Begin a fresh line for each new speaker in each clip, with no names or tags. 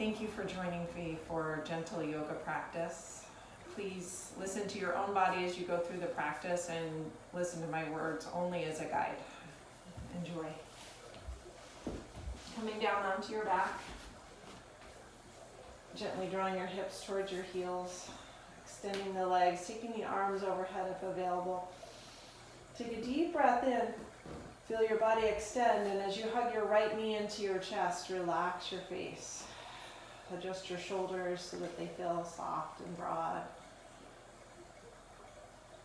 Thank you for joining me for gentle yoga practice. Please listen to your own body as you go through the practice and listen to my words only as a guide. Enjoy. Coming down onto your back. Gently drawing your hips towards your heels. Extending the legs, taking the arms overhead if available. Take a deep breath in. Feel your body extend, and as you hug your right knee into your chest, relax your face. Adjust your shoulders so that they feel soft and broad.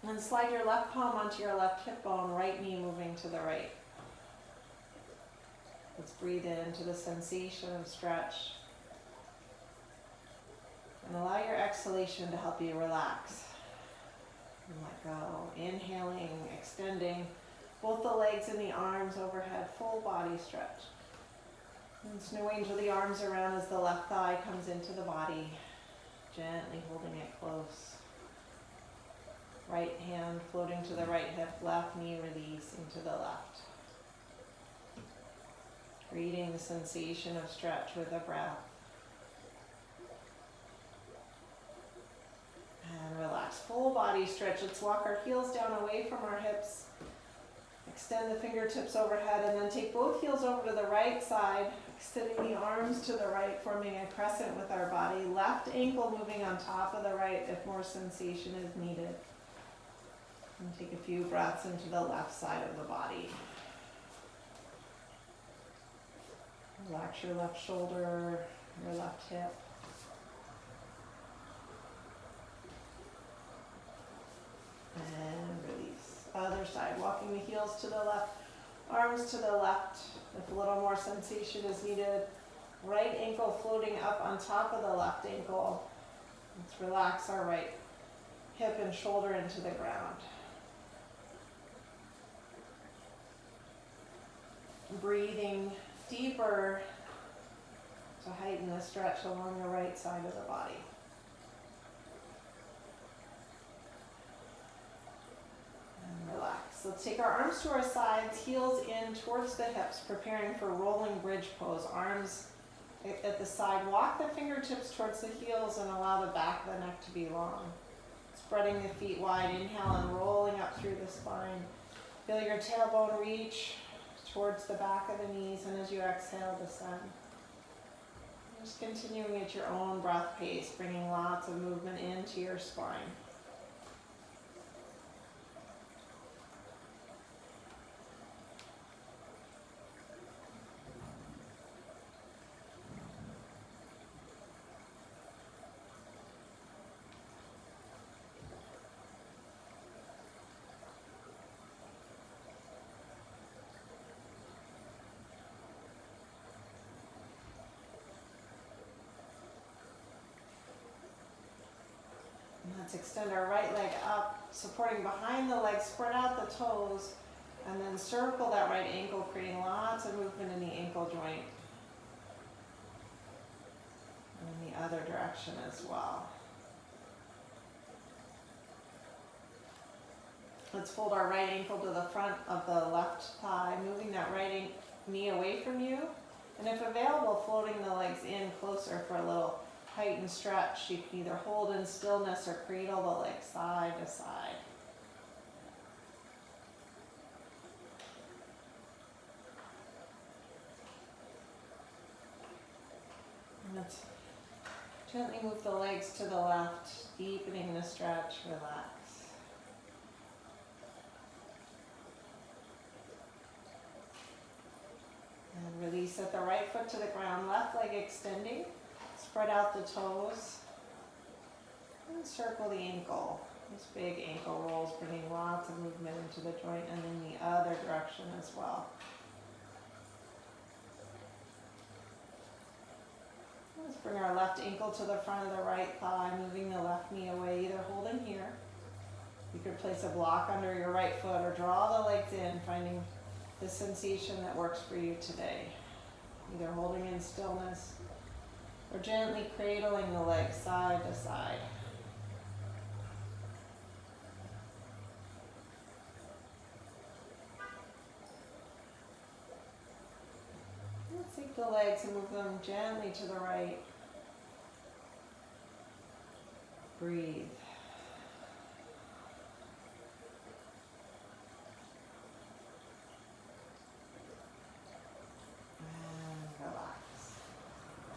And then slide your left palm onto your left hip bone, right knee moving to the right. Let's breathe into the sensation of stretch. And allow your exhalation to help you relax. And let go. Inhaling, extending both the legs and the arms overhead, full body stretch. And snow angel the arms around as the left thigh comes into the body, gently holding it close. Right hand floating to the right hip, left knee releasing to the left. Creating the sensation of stretch with a breath. And relax, full body stretch. Let's walk our heels down away from our hips. Extend the fingertips overhead and then take both heels over to the right side, extending the arms to the right, forming a crescent with our body. Left ankle moving on top of the right if more sensation is needed. And take a few breaths into the left side of the body. Relax your left shoulder, your left hip. And release. Other side, walking the heels to the left, arms to the left. If a little more sensation is needed, right ankle floating up on top of the left ankle. Let's relax our right hip and shoulder into the ground. Breathing deeper to heighten the stretch along the right side of the body. Relax. Let's take our arms to our sides, heels in towards the hips, preparing for rolling bridge pose. Arms at the side. Walk the fingertips towards the heels and allow the back of the neck to be long. Spreading the feet wide. Inhale and rolling up through the spine. Feel your tailbone reach towards the back of the knees, and as you exhale, descend. Just continuing at your own breath pace, bringing lots of movement into your spine. Let's extend our right leg up, supporting behind the leg, spread out the toes, and then circle that right ankle, creating lots of movement in the ankle joint. And in the other direction as well. Let's fold our right ankle to the front of the left thigh, moving that right knee away from you. And if available, floating the legs in closer for a little heightened stretch. You can either hold in stillness or cradle the legs side to side. And let's gently move the legs to the left, deepening the stretch, relax. And release at the right foot to the ground, left leg extending. Spread out the toes and circle the ankle. These big ankle rolls, bringing lots of movement into the joint and in the other direction as well. Let's bring our left ankle to the front of the right thigh, moving the left knee away, either holding here. You could place a block under your right foot or draw the legs in, finding the sensation that works for you today. Either holding in stillness or gently cradling the legs side to side. Let's take the legs and move them gently to the right. Breathe. And relax.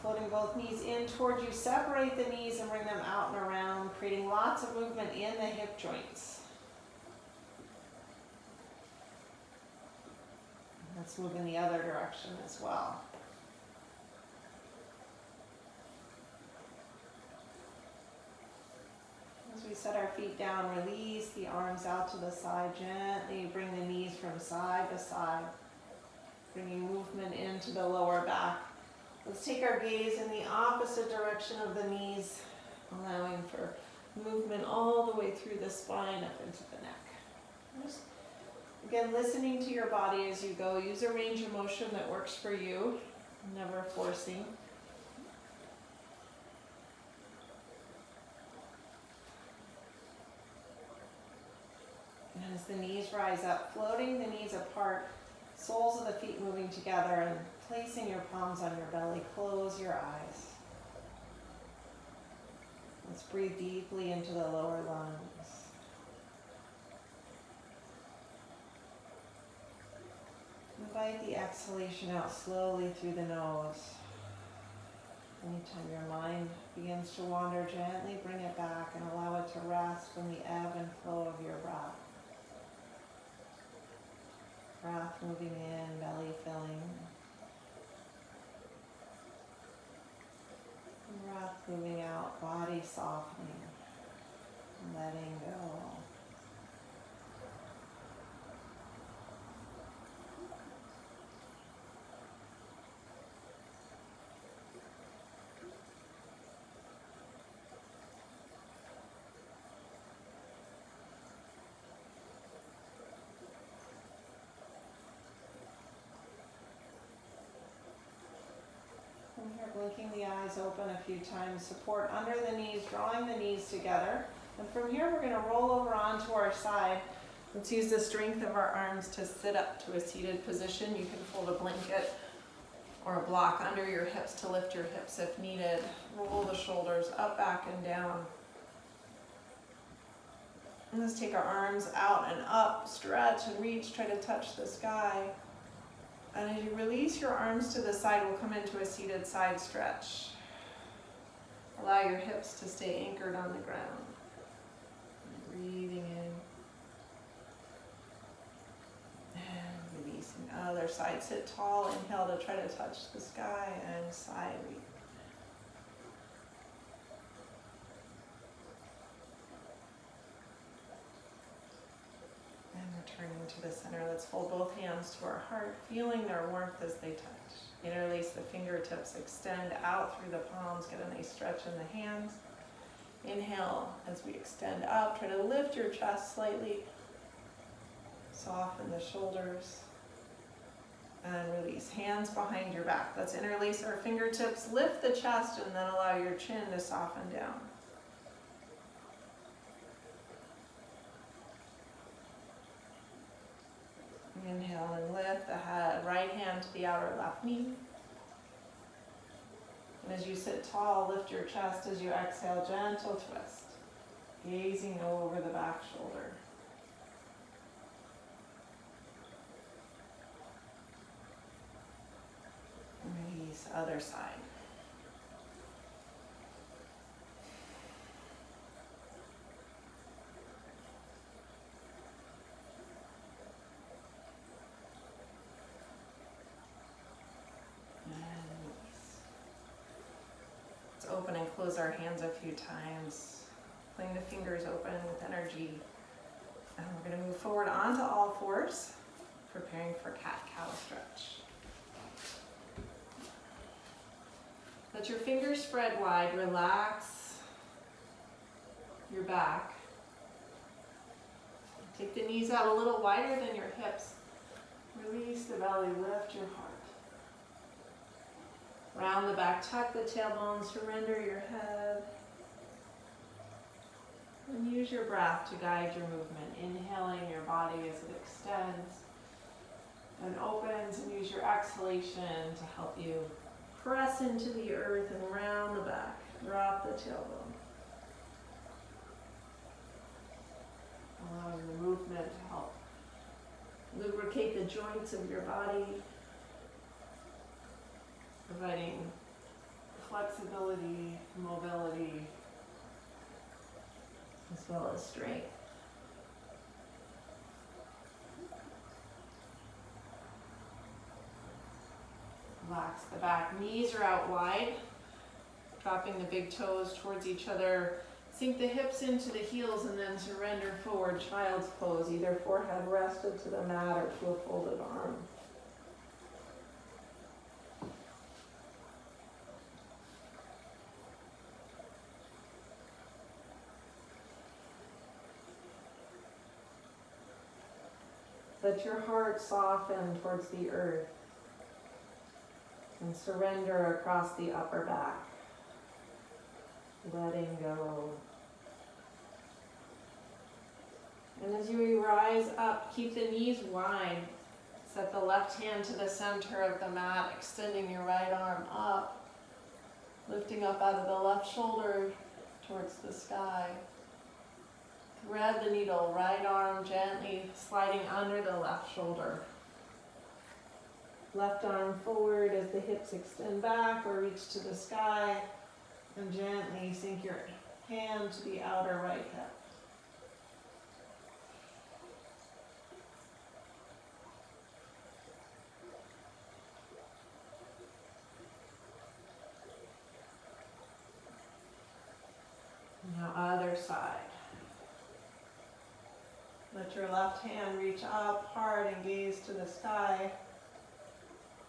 Floating both knees in toward you, separate the knees and bring them out and around, creating lots of movement in the hip joints. Let's move in the other direction as well. As we set our feet down, release the arms out to the side, gently bring the knees from side to side, bringing movement into the lower back. Let's take our gaze in the opposite direction of the knees, allowing for movement all the way through the spine up into the neck. Just, again, listening to your body as you go. Use a range of motion that works for you, never forcing. And as the knees rise up, floating the knees apart, soles of the feet moving together, and placing your palms on your belly, close your eyes. Let's breathe deeply into the lower lungs. Invite the exhalation out slowly through the nose. Anytime your mind begins to wander, gently bring it back and allow it to rest in the ebb and flow of your breath. Breath moving in, belly filling. Breath moving out, body softening, letting go. From here, blinking the eyes open a few times, support under the knees, drawing the knees together. And from here, we're going to roll over onto our side. Let's use the strength of our arms to sit up to a seated position. You can fold a blanket or a block under your hips to lift your hips if needed. Roll the shoulders up, back, and down. And let's take our arms out and up, stretch and reach, try to touch the sky. And as you release your arms to the side, we'll come into a seated side stretch. Allow your hips to stay anchored on the ground. Breathing in. And releasing. Other side, sit tall, inhale to try to touch the sky, and side reach. Returning to the center, let's fold both hands to our heart, feeling their warmth as they touch. Interlace the fingertips, extend out through the palms, get a nice stretch in the hands. Inhale as we extend up, try to lift your chest slightly, soften the shoulders, and release. Hands behind your back. Let's interlace our fingertips, lift the chest, and then allow your chin to soften down. Inhale and lift the head, right hand to the outer left knee. And as you sit tall, lift your chest. As you exhale, gentle twist, gazing over the back shoulder. Release, other side. Open and close our hands a few times, pulling the fingers open with energy. And we're going to move forward onto all fours, preparing for cat-cow stretch. Let your fingers spread wide, relax your back. Take the knees out a little wider than your hips. Release the belly, lift your heart. Round the back, tuck the tailbone, surrender your head. And use your breath to guide your movement. Inhaling your body as it extends and opens, and use your exhalation to help you press into the earth and round the back. Drop the tailbone. allowing the movement to help lubricate the joints of your body, providing flexibility, mobility, as well as strength. Relax the back. Knees are out wide, dropping the big toes towards each other. Sink the hips into the heels and then surrender forward, child's pose, either forehead rested to the mat or to a folded arm. Let your heart soften towards the earth and surrender across the upper back, letting go. And as you rise up, keep the knees wide. Set the left hand to the center of the mat, extending your right arm up, lifting up out of the left shoulder towards the sky. Thread the needle, right arm gently sliding under the left shoulder. Left arm forward as the hips extend back or reach to the sky, and gently sink your hand to the outer right hip. Now other side. Let your left hand reach up hard and gaze to the sky.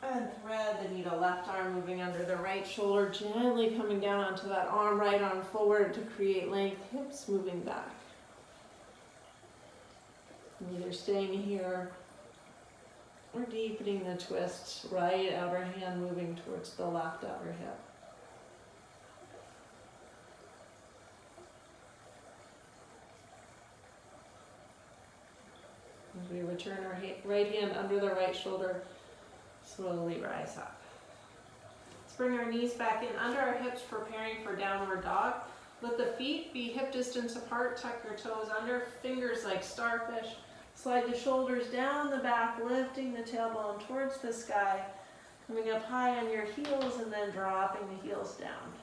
And thread the needle, left arm moving under the right shoulder, gently coming down onto that arm, right arm forward to create length, hips moving back. Either staying here or deepening the twist, right outer hand moving towards the left outer hip. As we return our right hand under the right shoulder, slowly rise up. Let's bring our knees back in under our hips, preparing for downward dog. Let the feet be hip distance apart, tuck your toes under, fingers like starfish. Slide the shoulders down the back, lifting the tailbone towards the sky, coming up high on your heels and then dropping the heels down.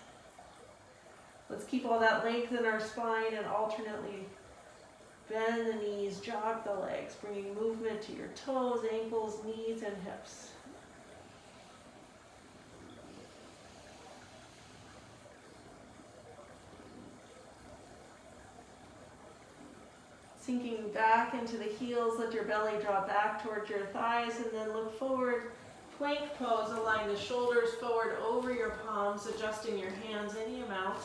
Let's keep all that length in our spine and alternately bend the knees, jog the legs, bringing movement to your toes, ankles, knees, and hips. Sinking back into the heels, let your belly drop back towards your thighs and then look forward. Plank pose, align the shoulders forward over your palms, adjusting your hands any amount.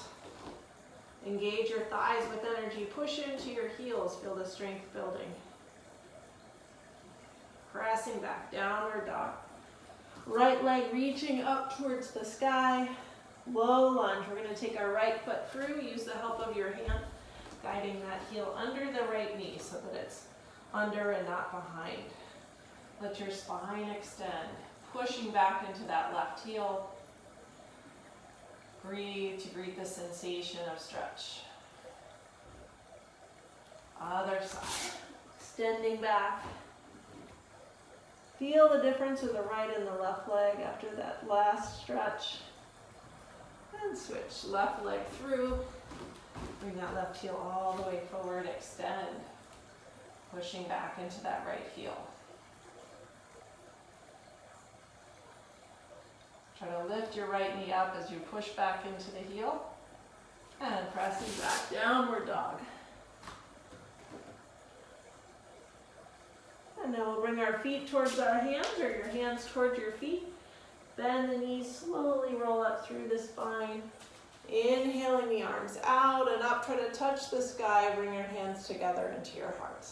Engage your thighs with energy, push into your heels, feel the strength building. Pressing back, downward dog. Right leg reaching up towards the sky, low lunge. We're going to take our right foot through, use the help of your hand, guiding that heel under the right knee so that it's under and not behind. Let your spine extend, pushing back into that left heel. Breathe to greet the sensation of stretch. Other side. Extending back. Feel the difference of the right and the left leg after that last stretch. And switch left leg through. Bring that left heel all the way forward. Extend. Pushing back into that right heel. Try to lift your right knee up as you push back into the heel. And pressing back, downward dog. And then we'll bring our feet towards our hands or your hands towards your feet. Bend the knees, slowly roll up through the spine. Inhaling the arms out and up, try to touch the sky. Bring your hands together into your heart.